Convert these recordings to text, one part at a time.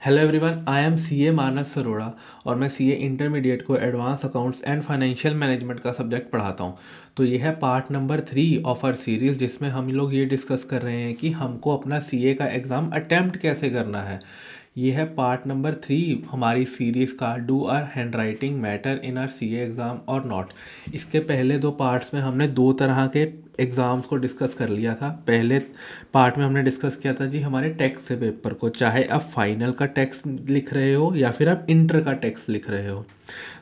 Hello everyone, I am CA Manas Arora और मैं CA intermediate को advance accounts and financial management का सब्जेक्ट पढ़ाता हूँ। तो ये है part number 3 of our series, जिसमें हम लोग ये डिस्कस कर रहे हैं कि हमको अपना सीए का एग्ज़ाम अटेम्प्ट कैसे करना है। ये है पार्ट नंबर 3 हमारी सीरीज़ का, do our handwriting matter in our CA exam और नॉट। इसके पहले दो पार्ट्स में हमने दो तरह के एग्ज़ाम्स को डिस्कस कर लिया था। पहले पार्ट में हमने डिस्कस किया था जी हमारे टेक्स्ट से पेपर को, चाहे आप फाइनल का टेक्स्ट लिख रहे हो या फिर आप इंटर का टेक्स्ट लिख रहे हो।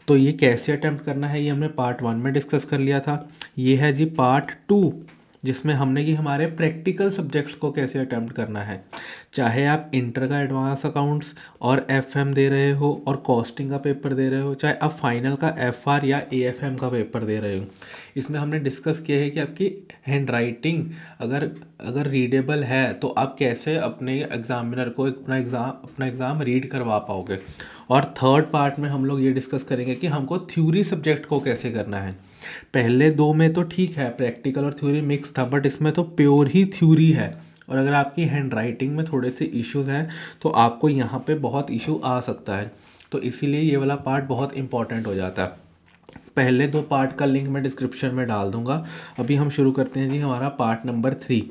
तो ये कैसे अटेम्प्ट करना है ये हमने पार्ट 1 में डिस्कस कर लिया था। ये है जी पार्ट 2, जिसमें हमने कि हमारे प्रैक्टिकल सब्जेक्ट्स को कैसे अटेम्प्ट करना है। चाहे आप इंटर का एडवांस अकाउंट्स और एफएम दे रहे हो और कॉस्टिंग का पेपर दे रहे हो, चाहे आप फाइनल का एफआर या एएफएम का पेपर दे रहे हो। इसमें हमने डिस्कस किया है कि आपकी हैंड राइटिंग अगर अगर रीडेबल है तो आप कैसे अपने एग्जामिनर को अपना एग्ज़ाम रीड करवा पाओगे। और थर्ड पार्ट में हम लोग ये डिस्कस करेंगे कि हमको थ्योरी सब्जेक्ट को कैसे करना है। पहले दो में तो ठीक है, प्रैक्टिकल और थ्योरी मिक्स था, बट इसमें तो प्योर ही थ्योरी है। और अगर आपकी हैंड राइटिंग में थोड़े से इश्यूज हैं तो आपको यहाँ पे बहुत इशू आ सकता है। तो इसीलिए ये वाला पार्ट बहुत इंपॉर्टेंट हो जाता है। पहले दो पार्ट का लिंक मैं डिस्क्रिप्शन में डाल दूंगा। अभी हम शुरू करते हैं जी हमारा पार्ट नंबर 3।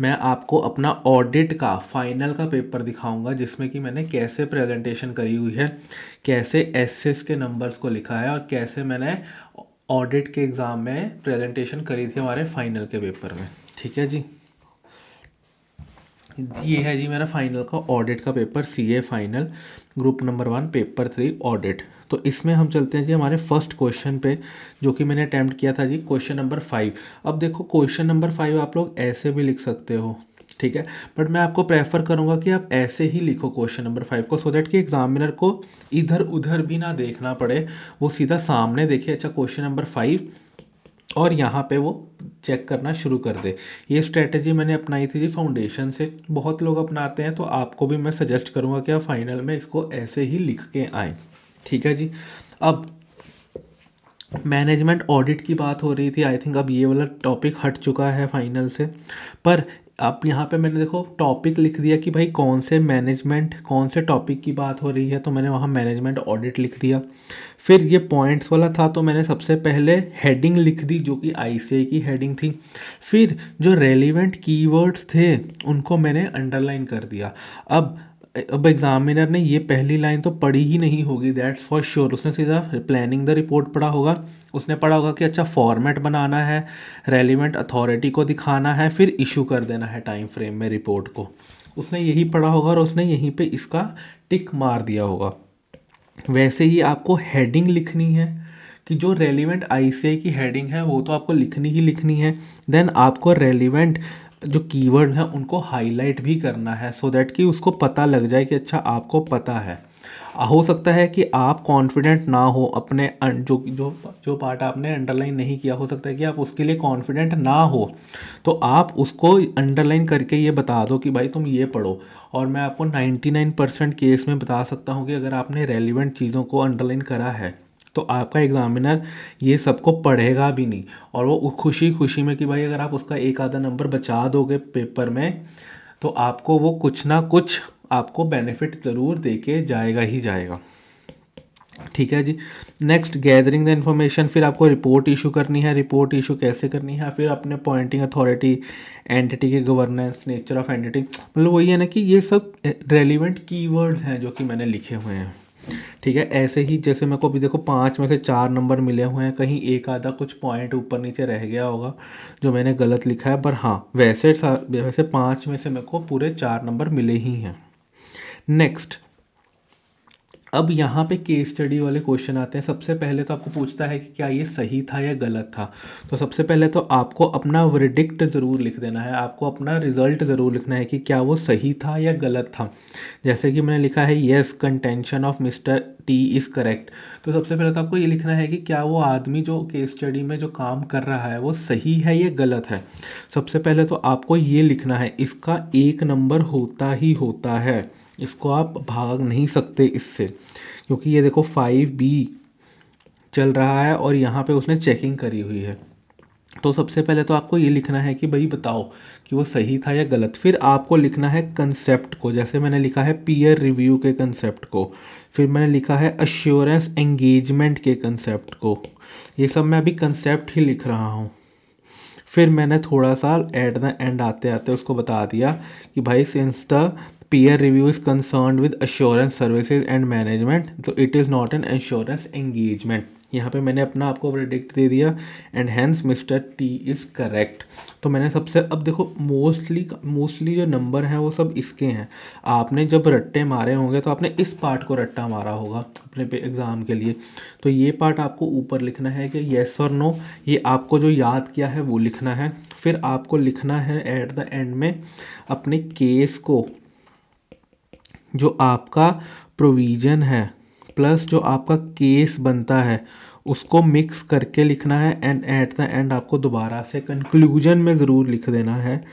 मैं आपको अपना ऑडिट का फाइनल का पेपर दिखाऊंगा, जिसमें कि मैंने कैसे प्रेजेंटेशन करी हुई है, कैसे एसेस के नंबर्स को लिखा है और कैसे मैंने ऑडिट के एग्ज़ाम में प्रेजेंटेशन करी थी हमारे फाइनल के पेपर में। ठीक है जी, ये है जी मेरा फाइनल का ऑडिट का paper, CA final group number 1 paper 3 audit. तो इसमें हम चलते हैं जी हमारे फर्स्ट क्वेश्चन पे, जो कि मैंने अटैम्प्ट किया था जी क्वेश्चन नंबर 5। अब देखो क्वेश्चन नंबर 5 आप लोग ऐसे भी लिख सकते हो, ठीक है, बट मैं आपको प्रेफर करूंगा कि आप ऐसे ही लिखो क्वेश्चन नंबर 5 को, सो दैट कि एग्जामिनर को इधर उधर भी ना देखना पड़े, वो सीधा सामने देखे अच्छा क्वेश्चन नंबर 5 और यहाँ पे वो चेक करना शुरू कर दे। ये स्ट्रेटजी मैंने अपनाई थी जी फाउंडेशन से, बहुत लोग अपनाते हैं, तो आपको भी मैं सजेस्ट करूँगा कि आप फाइनल में इसको ऐसे ही लिख के आएँ। ठीक है जी। अब मैनेजमेंट ऑडिट की बात हो रही थी, आई थिंक अब ये वाला टॉपिक हट चुका है फाइनल से। पर आप यहाँ पे मैंने देखो टॉपिक लिख दिया कि भाई कौन से टॉपिक की बात हो रही है, तो मैंने वहाँ मैनेजमेंट ऑडिट लिख दिया। फिर ये पॉइंट्स वाला था तो मैंने सबसे पहले हेडिंग लिख दी, जो कि आईसीआई की हेडिंग थी। फिर जो रेलिवेंट कीवर्ड्स थे उनको मैंने अंडरलाइन कर दिया। अब एग्जामिनर ने ये पहली लाइन तो पढ़ी ही नहीं होगी, दैट्स फॉर श्योर। उसने सीधा प्लानिंग द रिपोर्ट पढ़ा होगा। उसने पढ़ा होगा कि अच्छा फॉर्मेट बनाना है, रेलिवेंट अथॉरिटी को दिखाना है, फिर इशू कर देना है टाइम फ्रेम में रिपोर्ट को। उसने यही पढ़ा होगा और उसने यहीं पे इसका टिक मार दिया होगा। वैसे ही आपको हेडिंग लिखनी है कि जो रेलिवेंट आईसीआई की हेडिंग है वो तो आपको लिखनी ही लिखनी है। देन आपको रेलिवेंट जो कीवर्ड हैं उनको हाईलाइट भी करना है, सो दैट कि उसको पता लग जाए कि अच्छा आपको पता है। हो सकता है कि आप कॉन्फिडेंट ना हो अपने जो जो जो पार्ट आपने अंडरलाइन नहीं किया, हो सकता है कि आप उसके लिए कॉन्फिडेंट ना हो, तो आप उसको अंडरलाइन करके ये बता दो कि भाई तुम ये पढ़ो। और मैं आपको 99% केस में बता सकता हूँ कि अगर आपने रेलिवेंट चीज़ों को अंडरलाइन करा है तो आपका एग्जामिनर ये सबको पढ़ेगा भी नहीं, और वो खुशी खुशी में कि भाई अगर आप उसका एक आधा नंबर बचा दोगे पेपर में तो आपको वो कुछ ना कुछ आपको बेनिफिट ज़रूर दे के जाएगा ही जाएगा। ठीक है जी। नेक्स्ट गैदरिंग द इन्फॉर्मेशन, फिर आपको रिपोर्ट इशू करनी है। रिपोर्ट इशू कैसे करनी है, फिर अपने पॉइंटिंग अथॉरिटी, एंटिटी के गवर्नेंस, नेचर ऑफ एंटिटी, मतलब वही है ना कि ये सब रेलिवेंट कीवर्ड्स हैं जो कि मैंने लिखे हुए हैं। ठीक है, ऐसे ही जैसे मेरे को अभी देखो 5 में से 4 नंबर मिले हुए हैं, कहीं एक आधा कुछ पॉइंट ऊपर नीचे रह गया होगा जो मैंने गलत लिखा है, पर हाँ वैसे 5 में से मेरे को पूरे 4 नंबर मिले ही हैं। नेक्स्ट, अब यहाँ पे केस स्टडी वाले क्वेश्चन आते हैं। सबसे पहले तो आपको पूछता है कि क्या ये सही था या गलत था। तो सबसे पहले तो आपको अपना वर्डिक्ट ज़रूर लिख देना है, आपको अपना रिजल्ट ज़रूर लिखना है कि क्या वो सही था या गलत था। जैसे कि मैंने लिखा है yes contention of mister T is correct, तो सबसे पहले तो आपको ये लिखना है कि क्या वो आदमी जो केस स्टडी में जो काम कर रहा है वो सही है या गलत है। सबसे पहले तो आपको ये लिखना है, इसका 1 नंबर होता ही होता है, इसको आप भाग नहीं सकते इससे, क्योंकि ये देखो 5B चल रहा है और यहाँ पे उसने चेकिंग करी हुई है। तो सबसे पहले तो आपको ये लिखना है कि भाई बताओ कि वो सही था या गलत। फिर आपको लिखना है कंसेप्ट को, जैसे मैंने लिखा है पीयर रिव्यू के कंसेप्ट को, फिर मैंने लिखा है अश्योरेंस एंगेजमेंट के कंसेप्ट को। ये सब मैं अभी कंसेप्ट ही लिख रहा हूँ। फिर मैंने थोड़ा सा एट द एंड आते आते उसको बता दिया कि भाई since the peer review is concerned with assurance services and management तो it is not an assurance engagement। यहाँ पे मैंने अपना आपको प्रेडिक्ट दे दिया and hence mister T is correct. तो मैंने सबसे, अब देखो मोस्टली जो नंबर हैं वो सब इसके हैं। आपने जब रट्टे मारे होंगे तो आपने इस पार्ट को रट्टा मारा होगा अपने पे एग्ज़ाम के लिए। तो ये पार्ट आपको ऊपर लिखना है कि येस और नो, ये आपको जो याद किया है वो लिखना है। फिर आपको लिखना है एट द एंड में अपने केस को, जो आपका प्रोविज़न है प्लस जो आपका केस बनता है उसको मिक्स करके लिखना है। एंड एट द एंड आपको दोबारा से कंक्लूजन में ज़रूर लिख देना है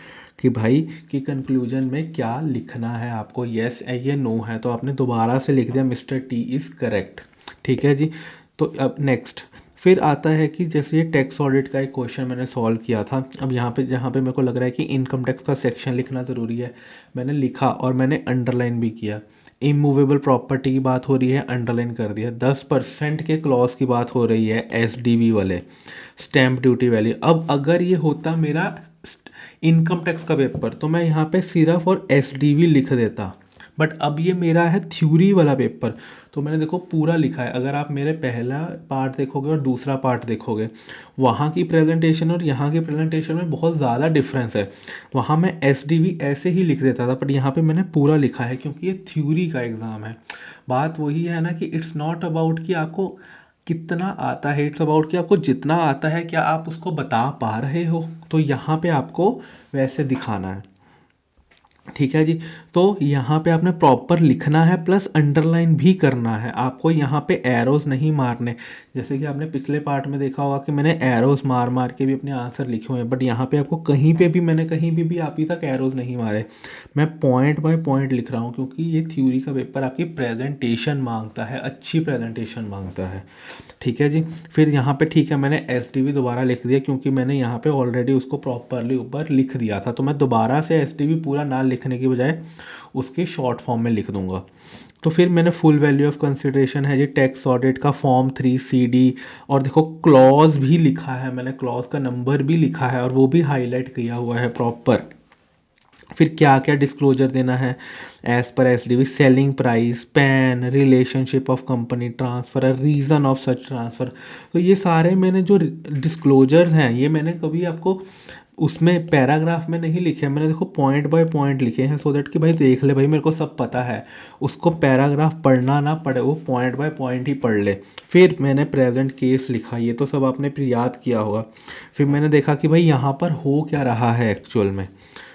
कि भाई कि कंक्लूजन में क्या लिखना है आपको, येस है या नो है। तो आपने दोबारा से लिख दिया मिस्टर टी इज़ करेक्ट। ठीक है जी। तो अब नेक्स्ट फिर आता है कि जैसे ये टैक्स ऑडिट का एक क्वेश्चन मैंने सॉल्व किया था। अब यहाँ पे जहाँ पे मेरे को लग रहा है कि इनकम टैक्स का सेक्शन लिखना ज़रूरी है, मैंने लिखा और मैंने अंडरलाइन भी किया। इमूवेबल प्रॉपर्टी की बात हो रही है, अंडरलाइन कर दिया। 10% के क्लॉज की बात हो रही है, एसडीवी वाले, स्टैम्प ड्यूटी वैल्यू। अब अगर ये होता मेरा इनकम टैक्स का पेपर तो मैं यहाँ पे सिर्फ और एसडीवी लिख देता, बट अब ये मेरा है थ्योरी वाला पेपर। तो मैंने देखो पूरा लिखा है। अगर आप मेरे पहला पार्ट देखोगे और दूसरा पार्ट देखोगे, वहाँ की प्रेजेंटेशन और यहाँ की प्रेजेंटेशन में बहुत ज़्यादा डिफरेंस है। वहाँ मैं एसडीवी ऐसे ही लिख देता था, बट यहाँ पे मैंने पूरा लिखा है क्योंकि ये थ्योरी का एग्ज़ाम है। बात वही है ना कि इट्स नॉट अबाउट कि आपको कितना आता है, इट्स अबाउट कि आपको जितना आता है क्या आप उसको बता पा रहे हो। तो यहाँ पे आपको वैसे दिखाना है। ठीक है जी। तो यहाँ पे आपने प्रॉपर लिखना है प्लस अंडरलाइन भी करना है। आपको यहाँ पे एरोज़ नहीं मारने, जैसे कि आपने पिछले पार्ट में देखा होगा कि मैंने एरोज़ मार मार के भी अपने आंसर लिखे हुए हैं, बट यहाँ पे आपको कहीं पे भी मैंने कहीं भी अभी तक एरोज़ नहीं मारे। मैं पॉइंट बाय पॉइंट लिख रहा हूँ क्योंकि ये थ्योरी का पेपर आपकी प्रेजेंटेशन मांगता है, अच्छी प्रेजेंटेशन मांगता है। ठीक है जी। फिर यहाँ पे ठीक है मैंने एस डी वी दोबारा लिख दिया क्योंकि मैंने यहाँ पे ऑलरेडी उसको प्रॉपरली ऊपर लिख दिया था। तो मैं दोबारा से एस डी वी पूरा ना लिखने की बजाय उसके शॉर्ट फॉर्म में लिख दूंगा। तो फिर मैंने फुल वैल्यू ऑफ कंसिडरेशन है जी टैक्स ऑडिट का फॉर्म 3 CD, और देखो क्लॉज भी लिखा है मैंने, क्लॉज का नंबर भी लिखा है और वो भी हाईलाइट किया हुआ है प्रॉपर। फिर क्या क्या डिस्क्लोजर देना है as per S D V, selling price, PAN, relationship of company, transfer, reason of such transfer. तो ये सारे मैंने जो डिस्क्लोजर्स हैं ये मैंने कभी आपको उसमें पैराग्राफ में नहीं लिखे, मैंने देखो पॉइंट बाय पॉइंट लिखे हैं सो दैट कि भाई देख ले भाई मेरे को सब पता है, उसको पैराग्राफ पढ़ना ना पड़े, वो पॉइंट बाय पॉइंट ही पढ़ ले। फिर मैंने प्रेजेंट केस लिखा, ये तो सब आपने फिर याद किया होगा। फिर मैंने देखा कि भाई यहाँ पर हो क्या रहा है एक्चुअल में।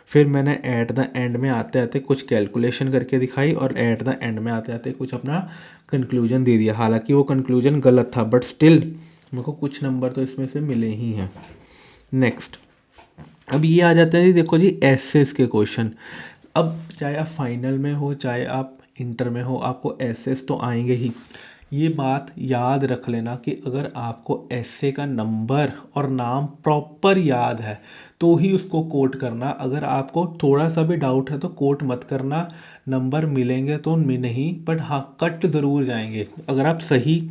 फिर मैंने एट द एंड में आते आते कुछ कैलकुलेशन करके दिखाई और एट द एंड में आते आते कुछ अपना कंक्लूजन दे दिया। हालांकि वो कंक्लूजन गलत था बट स्टिल मेरे को कुछ नंबर तो इसमें से मिले ही हैं। नेक्स्ट अब ये आ जाते हैं जी, देखो जी एसेस के क्वेश्चन। अब चाहे आप फाइनल में हो चाहे आप इंटर में हो, आपको एसेस तो आएंगे ही। ये बात याद रख लेना कि अगर आपको एसे का नंबर और नाम प्रॉपर याद है तो ही उसको कोट करना। अगर आपको थोड़ा सा भी डाउट है तो कोट मत करना। नंबर मिलेंगे तो नहीं, बट हाँ कट ज़रूर जाएंगे। अगर आप सही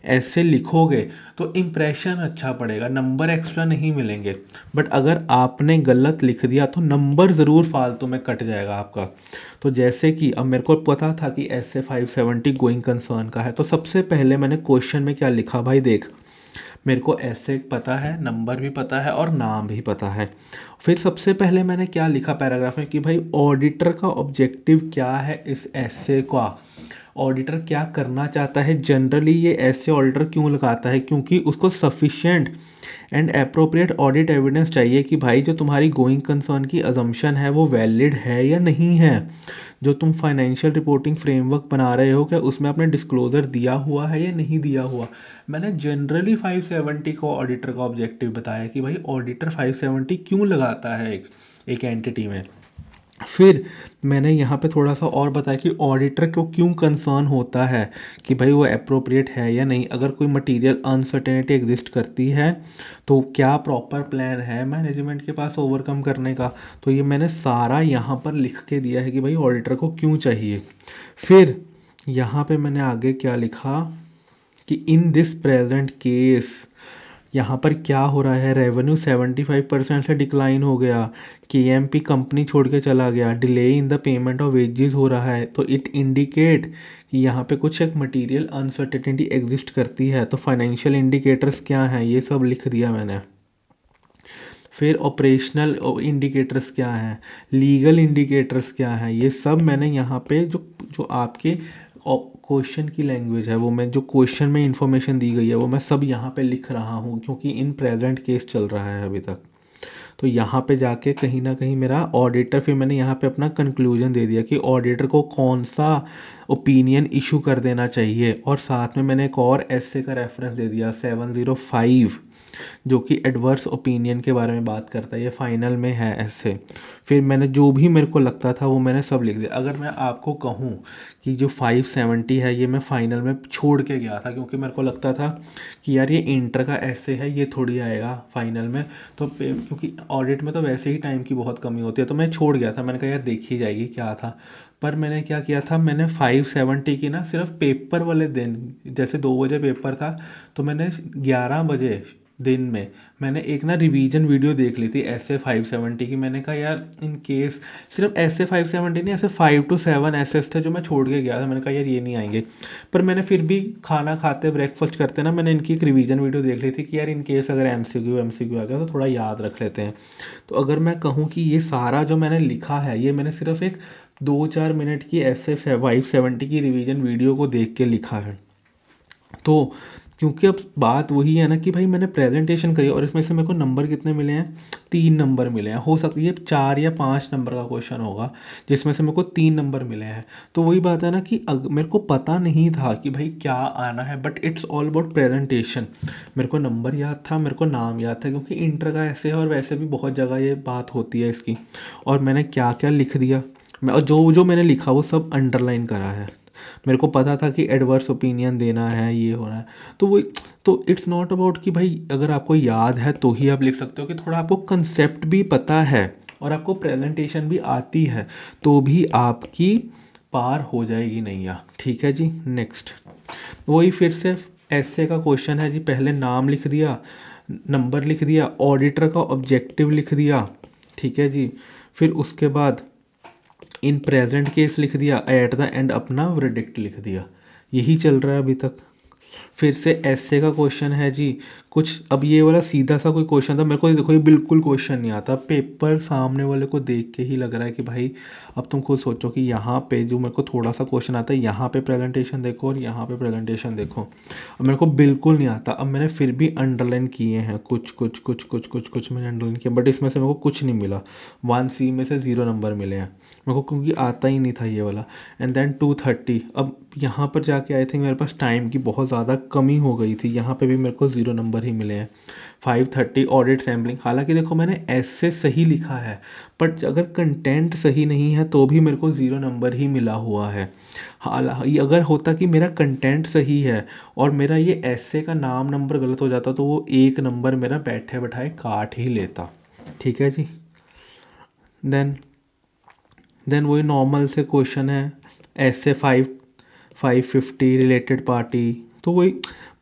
ऐसे लिखोगे तो इम्प्रेशन अच्छा पड़ेगा, नंबर एक्स्ट्रा नहीं मिलेंगे। बट अगर आपने गलत लिख दिया तो नंबर ज़रूर फालतू में कट जाएगा आपका। तो जैसे कि अब मेरे को पता था कि ऐसे 570 गोइंग कंसर्न का है, तो सबसे पहले मैंने क्वेश्चन में क्या लिखा भाई देख, मेरे को ऐसे पता है, नंबर भी पता है और नाम भी पता है। फिर सबसे पहले मैंने क्या लिखा पैराग्राफ में कि भाई ऑडिटर का ऑब्जेक्टिव क्या है इस ऐसे का, ऑडिटर क्या करना चाहता है। जनरली ये ऐसे ऑडिटर क्यों लगाता है, क्योंकि उसको sufficient and appropriate audit evidence चाहिए कि भाई जो तुम्हारी गोइंग कंसर्न की अजम्पशन है वो वैलिड है या नहीं है। जो तुम फाइनेंशियल रिपोर्टिंग फ्रेमवर्क बना रहे हो क्या उसमें आपने डिस्क्लोजर दिया हुआ है या नहीं दिया हुआ। मैंने जनरली 570 को ऑडिटर का ऑब्जेक्टिव बताया कि भाई ऑडिटर 570 क्यों लगाता है एक एंटिटी में। फिर मैंने यहाँ पे थोड़ा सा और बताया कि ऑडिटर को क्यों कंसर्न होता है कि भाई वो अप्रोप्रिएट है या नहीं, अगर कोई मटेरियल अनसर्टेनिटी एग्जिस्ट करती है तो क्या प्रॉपर प्लान है मैनेजमेंट के पास ओवरकम करने का। तो ये मैंने सारा यहाँ पर लिख के दिया है कि भाई ऑडिटर को क्यों चाहिए। फिर यहाँ पे मैंने आगे क्या लिखा कि इन दिस प्रेजेंट केस यहाँ पर क्या हो रहा है, रेवेन्यू 75% से डिक्लाइन हो गया, केएमपी कंपनी छोड़ के चला गया, delay in the payment of wages हो रहा है, तो इट इंडिकेट कि यहाँ पे कुछ एक मटेरियल अनसर्टेनिटी एग्जिस्ट करती है। तो फाइनेंशियल इंडिकेटर्स क्या हैं ये सब लिख दिया मैंने। फिर ऑपरेशनल इंडिकेटर्स क्या हैं, लीगल इंडिकेटर्स क्या हैं, ये सब मैंने यहाँ पे जो जो आपके क्वेश्चन की लैंग्वेज है, वो मैं जो क्वेश्चन में इंफॉर्मेशन दी गई है वो मैं सब यहाँ पे लिख रहा हूँ, क्योंकि इन प्रेजेंट केस चल रहा है अभी तक। तो यहाँ पे जाके कहीं ना कहीं मेरा ऑडिटर, फिर मैंने यहाँ पे अपना कंक्लूजन दे दिया कि ऑडिटर को कौन सा ओपिनियन इशू कर देना चाहिए, और साथ में मैंने एक और एसए का रेफरेंस दे दिया 705, जो कि एडवर्स ओपिनियन के बारे में बात करता है, ये फाइनल में है ऐसे। फिर मैंने जो भी मेरे को लगता था वो मैंने सब लिख दिया। अगर मैं आपको कहूँ कि जो 570 है ये मैं फाइनल में छोड़ के गया था, क्योंकि मेरे को लगता था कि यार ये इंटर का ऐसे है, ये थोड़ी आएगा फाइनल में, तो क्योंकि ऑडिट में तो वैसे ही टाइम की बहुत कमी होती है, तो मैं छोड़ गया था। मैंने कहा यार देखी जाएगी क्या था। पर मैंने क्या किया था, मैंने 570 की ना सिर्फ पेपर वाले दिन, जैसे 2 बजे पेपर था, तो मैंने 11 बजे दिन में मैंने एक ना रिवीजन वीडियो देख ली थी ऐसे 570 की। मैंने कहा यार इन केस सिर्फ ऐसे 570 नहीं, ऐसे 5 to 7 एसेस थे जो मैं छोड़ के गया था। मैंने कहा यार ये नहीं आएंगे, पर मैंने फिर भी खाना खाते ब्रेकफास्ट करते ना मैंने इनकी एक रिवीजन वीडियो देख ली थी कि यार इन केस अगर एमसीक्यू एमसीक्यू आ गया तो थोड़ा याद रख लेते हैं। तो अगर मैं कहूँ कि ये सारा जो मैंने लिखा है ये मैंने सिर्फ एक 2-4 मिनट की ऐसे 570 की रिवीजन वीडियो को देख के लिखा है। तो क्योंकि अब बात वही है ना कि भाई मैंने प्रेजेंटेशन करी और इसमें से मेरे को नंबर कितने मिले हैं, 3 नंबर मिले हैं। हो सकता है ये 4 या 5 नंबर का क्वेश्चन होगा जिसमें से मेरे को 3 नंबर मिले हैं। तो वही बात है ना कि मेरे को पता नहीं था कि भाई क्या आना है, but it's all about presentation. मेरे को नंबर याद था, मेरे को नाम याद था, क्योंकि इंटर का ऐसे है और वैसे भी बहुत जगह ये बात होती है इसकी। और मैंने क्या क्या लिख दिया, मैं और जो जो मैंने लिखा वो सब अंडरलाइन करा है। मेरे को पता था कि एडवर्स ओपिनियन देना है, ये हो रहा है। तो वो, तो इट्स नॉट अबाउट कि भाई अगर आपको याद है तो ही आप लिख सकते हो, कि थोड़ा आपको कंसेप्ट भी पता है और आपको प्रेजेंटेशन भी आती है तो भी आपकी पार हो जाएगी नैया। ठीक है जी। नेक्स्ट वही फिर से ऐसे का क्वेश्चन है जी। पहले नाम लिख दिया, नंबर लिख दिया, ऑडिटर का ऑब्जेक्टिव लिख दिया, ठीक है जी। फिर उसके बाद इन प्रेजेंट केस लिख दिया, एट द एंड अपना वर्डिक्ट लिख दिया। यही चल रहा है अभी तक। फिर से ऐसे का क्वेश्चन है जी कुछ। अब ये वाला सीधा सा कोई क्वेश्चन था, मेरे को देखो ये बिल्कुल क्वेश्चन नहीं आता, पेपर सामने वाले को देख के ही लग रहा है कि भाई अब तुम खुद सोचो कि यहाँ पे जो मेरे को थोड़ा सा क्वेश्चन आता है, यहाँ पे प्रेजेंटेशन देखो और यहाँ पे प्रेजेंटेशन देखो। अब मेरे को बिल्कुल नहीं आता। अब मैंने फिर भी अंडरलाइन किए हैं, कुछ कुछ कुछ कुछ कुछ कुछ मैंने अंडरलाइन किया, बट इसमें से मेरे को कुछ नहीं मिला। 1C में से 0 नंबर मिले हैं मेरे को, क्योंकि आता ही नहीं था ये वाला। And then 230। अब यहाँ पर जाके आई थिंक मेरे पास टाइम की बहुत ज़्यादा कमी हो गई थी, यहाँ पे भी मेरे को 0 नंबर ही मिले हैं। 530 ऑडिट सैम्पलिंग, हालांकि देखो मैंने ऐसे सही लिखा है, बट अगर कंटेंट सही नहीं है तो भी मेरे को 0 नंबर ही मिला हुआ है। हालांकि अगर होता कि मेरा कंटेंट सही है और मेरा ये ऐसे का नाम नंबर गलत हो जाता तो वो 1 नंबर मेरा बैठे बैठाए काट ही लेता। ठीक है जी। देन वही नॉर्मल से क्वेश्चन है, ऐसे 550 रिलेटेड पार्टी। तो वही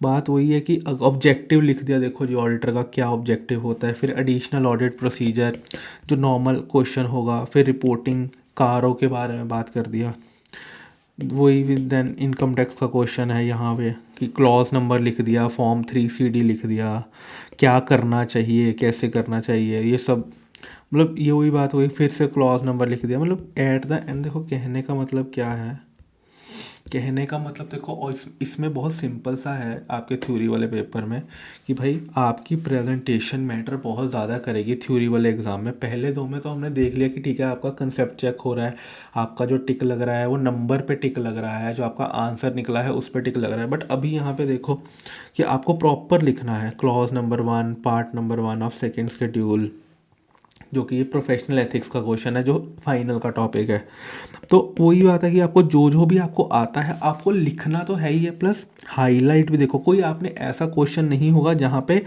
बात वही है कि ऑब्जेक्टिव लिख दिया। देखो जी ऑडिटर का क्या ऑब्जेक्टिव होता है, फिर एडिशनल ऑडिट प्रोसीजर जो नॉर्मल क्वेश्चन होगा, फिर रिपोर्टिंग कारों के बारे में बात कर दिया। वही देन इनकम टैक्स का क्वेश्चन है यहाँ पे कि क्लॉज नंबर लिख दिया, फॉर्म 3CD लिख दिया, क्या करना चाहिए कैसे करना चाहिए ये सब। मतलब ये वही बात हुई, फिर से क्लॉज नंबर लिख दिया। मतलब एट द एंड देखो कहने का मतलब क्या है, कहने का मतलब देखो, और इसमें बहुत सिंपल सा है आपके थ्योरी वाले पेपर में कि भाई आपकी प्रेजेंटेशन मैटर बहुत ज़्यादा करेगी थ्योरी वाले एग्ज़ाम में। पहले 2 में तो हमने देख लिया कि ठीक है आपका कंसेप्ट चेक हो रहा है, आपका जो टिक लग रहा है वो नंबर पे टिक लग रहा है, जो आपका आंसर निकला है उस पर टिक लग रहा है। बट अभी यहाँ पे देखो कि आपको प्रॉपर लिखना है, clause number 1, part number 1 of second schedule, जो कि ये प्रोफेशनल एथिक्स का क्वेश्चन है जो फाइनल का टॉपिक है। तो वही बात है कि आपको जो जो भी आपको आता है आपको लिखना तो है ही है, प्लस हाईलाइट भी। देखो कोई आपने ऐसा क्वेश्चन नहीं होगा जहाँ पे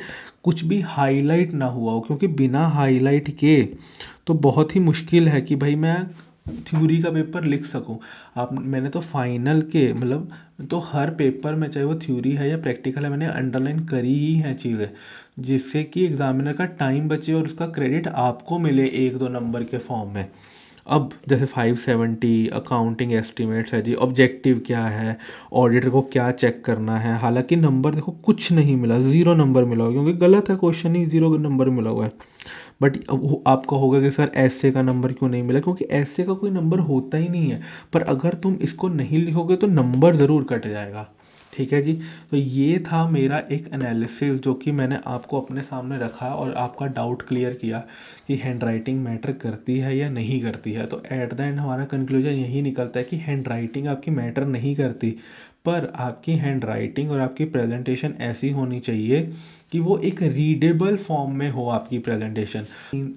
कुछ भी हाईलाइट ना हुआ हो, क्योंकि बिना हाईलाइट के तो बहुत ही मुश्किल है कि भाई मैं थ्योरी का पेपर लिख सकूं। आप मैंने तो फाइनल के मतलब तो हर पेपर में, चाहे वो थ्योरी है या प्रैक्टिकल है, मैंने अंडरलाइन करी ही हैं चीज़ें, जिससे कि एग्जामिनर का टाइम बचे और उसका क्रेडिट आपको मिले 1-2 नंबर के फॉर्म में। अब जैसे 570 अकाउंटिंग एस्टिमेट्स है जी, ऑब्जेक्टिव क्या है, ऑडिटर को क्या चेक करना है, हालांकि नंबर देखो कुछ नहीं मिला, 0 नंबर मिला हुआ, क्योंकि गलत है क्वेश्चन ही, 0 नंबर मिला हुआ है। बट आप कहोगे कि सर ऐसे का नंबर क्यों नहीं मिला, क्योंकि ऐसे का कोई नंबर होता ही नहीं है। पर अगर तुम इसको नहीं लिखोगे तो नंबर ज़रूर कट जाएगा। ठीक है जी। तो ये था मेरा एक एनालिसिस जो कि मैंने आपको अपने सामने रखा और आपका डाउट क्लियर किया कि हैंड राइटिंग मैटर करती है या नहीं करती है। तो एट द एंड हमारा कंक्लूजन यही निकलता है कि हैंड राइटिंग आपकी मैटर नहीं करती, पर आपकी हैंड राइटिंग और आपकी प्रेजेंटेशन ऐसी होनी चाहिए कि वो एक रीडेबल फॉर्म में हो आपकी प्रेजेंटेशन।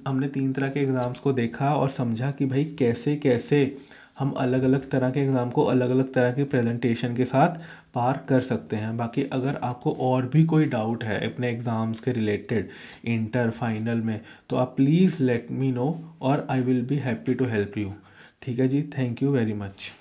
हमने 3 तरह के एग्ज़ाम्स को देखा और समझा कि भाई कैसे कैसे हम अलग अलग तरह के एग्ज़ाम को अलग अलग तरह के प्रेजेंटेशन के साथ पार कर सकते हैं। बाकी अगर आपको और भी कोई डाउट है अपने एग्ज़ाम्स के रिलेटेड इंटर फाइनल में, तो आप प्लीज़ लेट मी नो और I will be happy to help you. ठीक है जी, थैंक यू वेरी मच।